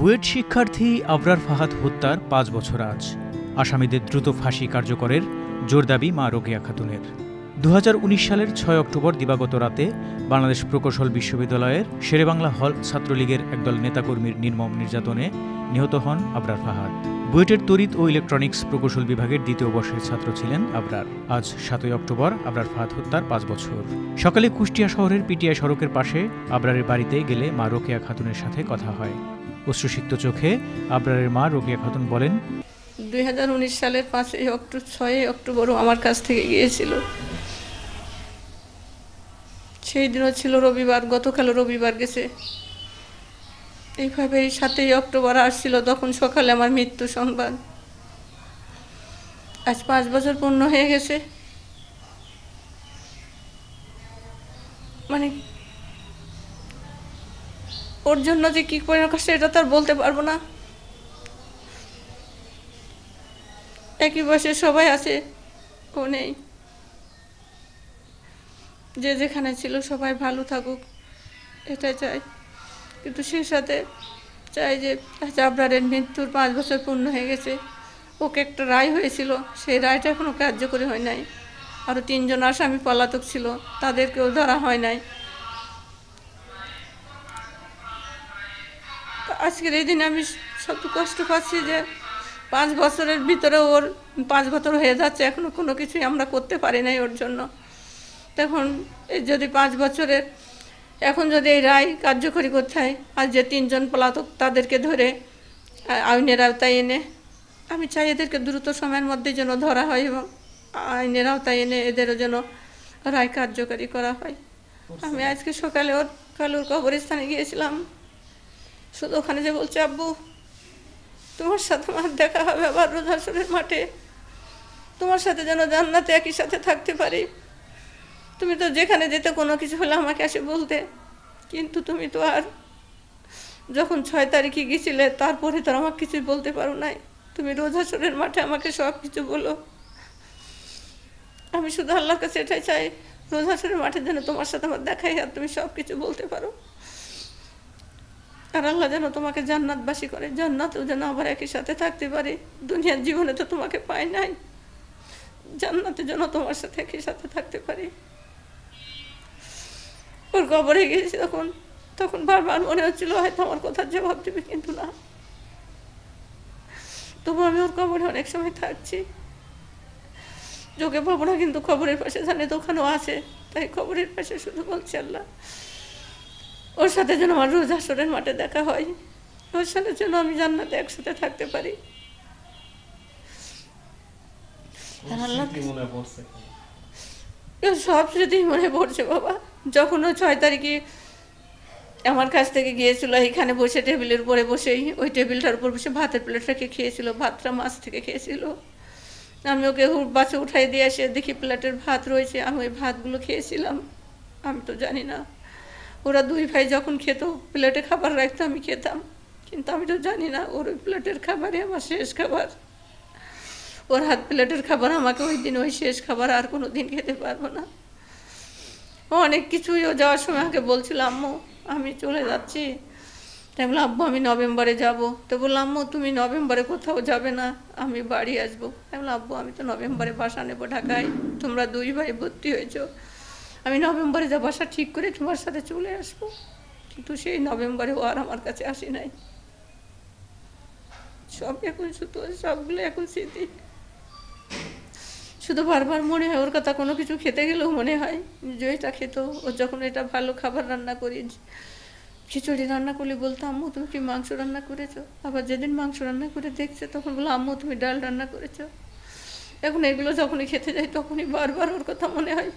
বুয়েট শিক্ষার্থী আবরার ফাহাদ হত্যার ৫ বছর আজ। আসামিদের দ্রুত ফাঁসি কার্যকরের জোর দাবি মা রোকেয়া খাতুনের। ২০১৯ সালের ৬ অক্টোবর দিবাগত রাতে বাংলাদেশ প্রকৌশল বিশ্ববিদ্যালয়ের শেরেবাংলা হল ছাত্রলীগের একদল নেতাকর্মীর নির্মম নির্যাতনে নিহত হন আবরার ফাহাদ। বুয়েটের তড়িৎ ও ইলেকট্রনিক্স প্রকৌশল বিভাগের ২য় বর্ষের ছাত্র ছিলেন আবরার। আজ ৭ই অক্টোবর আবরার ফাহাদ হত্যার ৫ বছর। সকালে কুষ্টিয়া শহরের পিটিআই সড়কের পাশে আবরারের বাড়িতে গেলে মা রোকেয়া খাতুনের সাথে কথা হয়। অশ্রুসিক্ত চোখে আবরারের মা রোকেয়া খাতুন বলেন, ২০১৯ সালের ৬ অক্টোবরও আমার কাছ থেকে গিয়েছিল। সেই দিনও ছিল রবিবার, গতকাল রবিবার গেছে। এইভাবেই ৭ই অক্টোবর আসছিল, তখন সকালে আমার মৃত্যু সংবাদ। আজ ৫ বছর পূর্ণ হয়ে গেছে। মানে ওর জন্য যে কি করে কষ্ট, এটা তো আর বলতে পারবো না। একই বয়সে সবাই আছে, ও নেই। যে যেখানে ছিল সবাই ভালো থাকুক, এটাই চাই। কিন্তু সেই সাথে চাই যে আবরারের মৃত্যুর ৫ বছর পূর্ণ হয়ে গেছে। ওকে একটা রায় হয়েছিল, সেই রায়টা এখনো কার্যকরী হয় নাই। আরও ৩ জন আসামি পলাতক ছিল, তাদেরকেও ধরা হয় নাই। আজকের এই দিনে আমি সব কষ্ট পাচ্ছি যে ৫ বছরের ভিতরে ওর ৫ বছর হয়ে যাচ্ছে, এখনো কোনো কিছুই আমরা করতে পারি নাই ওর জন্য। তখন যদি 5 বছরের এখন যদি এই রায় কার্যকরী করতে হয়, আর যে 3 জন পলাতক তাদেরকে ধরে আইনের আওতায় এনে, আমি চাই এদেরকে দ্রুত সময়ের মধ্যে যেন ধরা হয় এবং আইনের আওতায় এনে এদেরও যেন রায় কার্যকরী করা হয়। আমি আজকে সকালে ওর কালুর কবরস্থানে গিয়েছিলাম। শুধু ওখানে যে বলছে, আব্বু তোমার সাথে আমার দেখা হবে আবার রোজ হাসরের মাঠে, তোমার সাথে যেন জান্নাতে একই সাথে থাকতে পারি। তুমি তো যেখানে যেতে কোনো কিছু হলে আমাকে এসে বলতে, কিন্তু তুমি তো আর যখন ৬ তারিখে গেছিলে তারপরে তো আমাকে কিছু বলতে পারো নাই। তুমি রোজ হাসরের মাঠে আমাকে সব কিছু বলো। আমি শুধু আল্লাহর কাছে এটাই চাই, রোজ হাসরের মাঠে যেন তোমার সাথে আমার দেখাই আর তুমি সব কিছু বলতে পারো। আর আল্লাহ যেন তোমাকে জান্নাতবাসী করে, জান্নাতেও যেন আবার একই সাথে থাকতে পারি। দুনিয়ার জীবনে তো তোমাকে পাই নাই, জান্নাতে যেন তোমার সাথে একই সাথে থাকতে পারি। ওর কবরে গিয়েছি তখন বারবার মনে হচ্ছিল হয়তো আমার কথার জবাব দেবে, কিন্তু না। তবু আমি ওর কবরে অনেক সময় থাকছি, যোগে পাবো না, কিন্তু খবরের পাশে জানে তো ওখানেও আছে, তাই খবরের পাশে শুধু বলছি আল্লাহ ওর সাথে যেন আমার রোজ হাসরের মাঠে দেখা হয়, ওর সাথে যেন আমি জান্নাতে একসাথে থাকতে পারি। সব স্মৃতি মনে পড়ছে বাবা। যখন ও ৬ তারিখে আমার কাছ থেকে গিয়েছিল, এখানে বসে টেবিলের উপরে বসেই ওই টেবিলটার উপর বসে ভাতের প্লেটটাকে খেয়েছিল, ভাতটা মাছ থেকে খেয়েছিল। আমি ওকে বাসে উঠাই দিয়ে এসে দেখি প্লেটের ভাত রয়েছে, আমি ওই ভাতগুলো খেয়েছিলাম। আমি তো জানি না, ওরা 2 ভাই যখন খেত প্লেটে খাবার রাখতো, আমি খেতাম, কিন্তু আমি তো জানি না ওর ওই প্লেটের খাবারই আমার শেষ খাবার। ওর হাত প্লেটের খাবার আমাকে ওই দিন ওই শেষ খাবার, আর কোনো দিন খেতে পারবো না। অনেক কিছুই ও যাওয়ার সময় আমাকে বলছিল, আম্মু আমি চলে যাচ্ছি। তাই বললাম, আব্বু আমি নভেম্বরে যাব। তো বললাম, আম্মু তুমি নভেম্বরে কোথাও যাবে না, আমি বাড়ি আসবো। তাই বললাম, আব্বু আমি তো নভেম্বরে বাসা নেবো ঢাকায়, তোমরা 2 ভাই ভর্তি হয়েছো, আমি নভেম্বরে যা বাসা ঠিক করে তোমার সাথে চলে আসবো। কিন্তু সেই নভেম্বরে ও আর আমার কাছে আসি নাই। সব এখন শুধু সবগুলো এখন স্মৃতি। শুধু বারবার মনে হয় ওর কথা, কোনো কিছু খেতে গেলেও মনে হয় যে এটা খেত। ও যখন এটা ভালো খাবার রান্না করি, খিচুড়ি রান্না করলে বলতো, আম্মু তুমি কি মাংস রান্না করেছো? আবার যেদিন মাংস রান্না করে দেখছে তখন বলো, আম্মু তুমি ডাল রান্না করেছো। এখন এগুলো যখনই খেতে যাই তখনই বারবার ওর কথা মনে হয়।